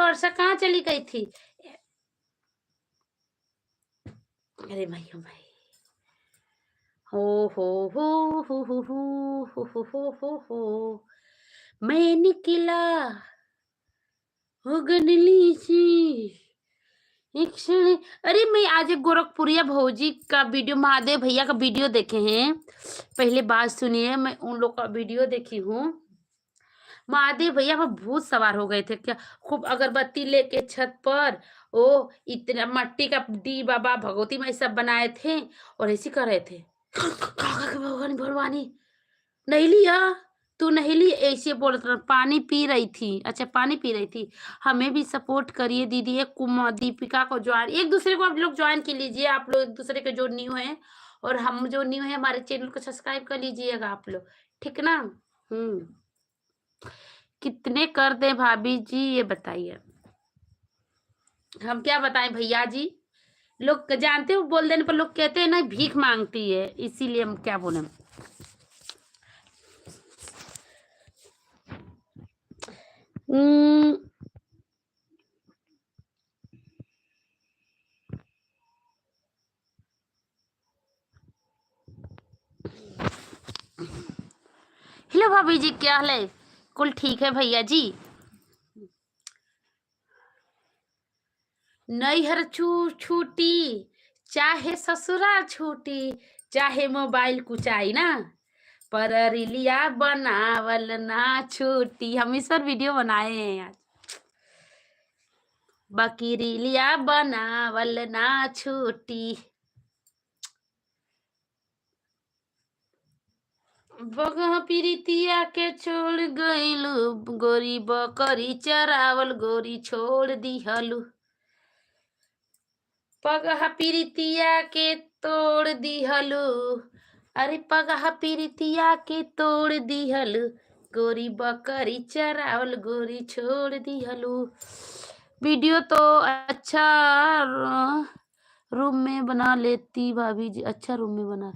वर्षा कहाँ चली गई थी? अरे भाई हो भाई, हो हो हो हो हो हो हो हो हो हो हो, मैं निकला हो गनली सी एक क्षण। अरे मैं आज एक गोरखपुरिया भौजी का वीडियो, महादेव भैया का वीडियो देखे हैं। पहले बात सुनिए, मैं उन लोग का वीडियो देखी हूँ। महादेव भैया वो भूत सवार हो गए थे क्या, खूब अगरबत्ती लेके छत पर। ओ इतना मट्टी का डी बाबा भगवती माई सब बनाए थे और ऐसे कर रहे थे। भगवानी भगवानी नहीं लिया, तू नहीं ली, ऐसे बोल रहा, पानी पी रही थी। अच्छा पानी पी रही थी। हमें भी सपोर्ट करिए दीदी, एक कुमार दीपिका को ज्वाइन, एक दूसरे को आप लोग ज्वाइन कर लीजिए। आप लोग एक दूसरे के जो न्यू है और हम जो न्यू है, हमारे चैनल को सब्सक्राइब कर लीजिएगा आप लोग, ठीक ना। कितने कर दे भाभी जी ये बताइए, हम क्या बताएं भैया जी। लोग जानते हो, बोल देने पर लोग कहते हैं ना भीख मांगती है, इसीलिए हम क्या बोले। हेलो भाभी जी, क्या हाल है? कुल ठीक है भैया जी। नैहर छूटी चाहे ससुराल छूटी, चाहे मोबाइल कुचाई ना, पर रिलिया बनावल ना छूटी। हम इस पर वीडियो बनाए हैं आज। बाकी रिलिया बनावल ना छूटी। बगह पीरितिया के छोड़ गईलू, गोरी बकरी चरावल गोरी छोड़ दिहलू। पगह पीरितिया के तोड़ दिहलू, अरे पगह पीरितिया के तोड़ दिहलू, गोरी बकरी चरावल गोरी छोड़ दिहलू। वीडियो तो अच्छा रूम में बना लेती भाभी जी, अच्छा रूम में बना।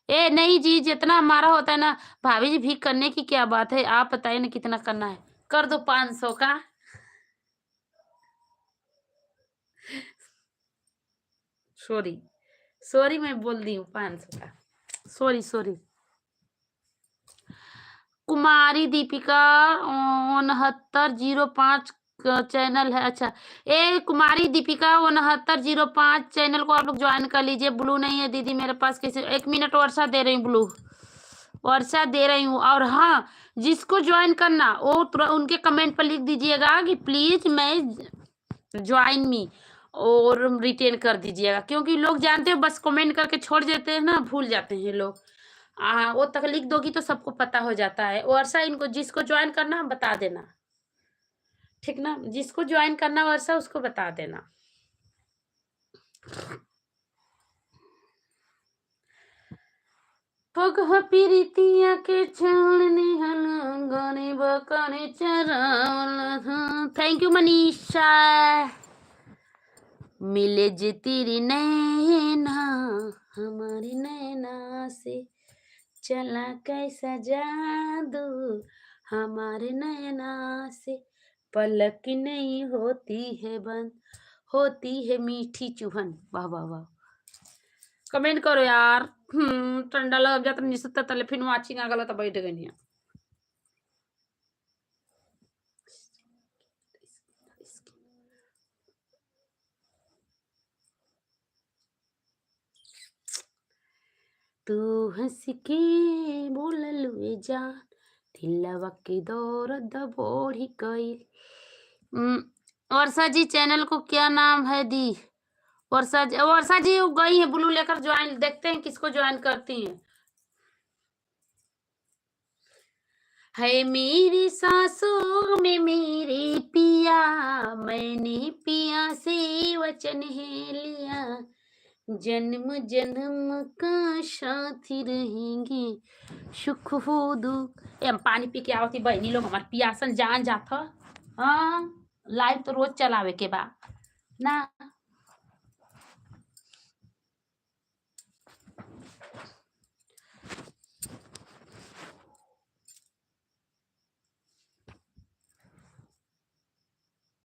ए नहीं जी, जितना हमारा होता है ना भाभी जी, भीख करने की क्या बात है। आप बताइए ना कितना करना है, कर दो 500 का। सॉरी सॉरी, मैं बोल दी हूँ 500 का, सॉरी सॉरी। कुमारी दीपिका 6905 चैनल है। अच्छा ए कुमारी दीपिका 6905 चैनल को आप लोग ज्वाइन कर लीजिए। ब्लू नहीं है दीदी मेरे पास, कैसे? 1 मिनट वर्षा दे रही हूँ, ब्लू वर्षा दे रही हूँ। और हाँ, जिसको ज्वाइन करना वो उनके कमेंट पर लिख दीजिएगा कि प्लीज मैं ज्वाइन मी, और रिटेन कर दीजिएगा, क्योंकि लोग जानते हो बस कमेंट करके छोड़ देते हैं ना, भूल जाते हैं लोग। वो तक लिख दोगी तो सबको पता हो जाता है। वर्षा इनको जिसको ज्वाइन करना बता देना, ठीक ना। जिसको ज्वाइन करना वर्षा उसको बता देना। पगह पीरितिया के छोड़ने हलंगने बकने चरावल। Thank you Manisha. मिले जे तेरी नैना हमारी नैना से, चला कैसा जादू हमारे नैना से, पलक नहीं होती है बंद, होती है मीठी चुहन। वाह वाह वाह, कमेंट करो यार। ठंडा लग जाता निसत तले, फिर वाचिंग आ गला तो बैठ गई। तू हंस के बोललुए जान, दिलवा के दौरद बोढ़ी गई। वर्षा जी चैनल को क्या नाम है दी? वर्षा जी वो गई है ब्लू लेकर, ज्वाइन देखते हैं किसको ज्वाइन करती हैं। है मेरी सांसों में मेरे पिया, मैंने पिया से वचन है लिया, जन्म जन्म का साथी रहेंगे, सुख हो दुख। हम पानी पी के आवती बहनी लोग, हमारे पियासन जान जाता। हाँ लाइव तो रोज चलावे के बा ना।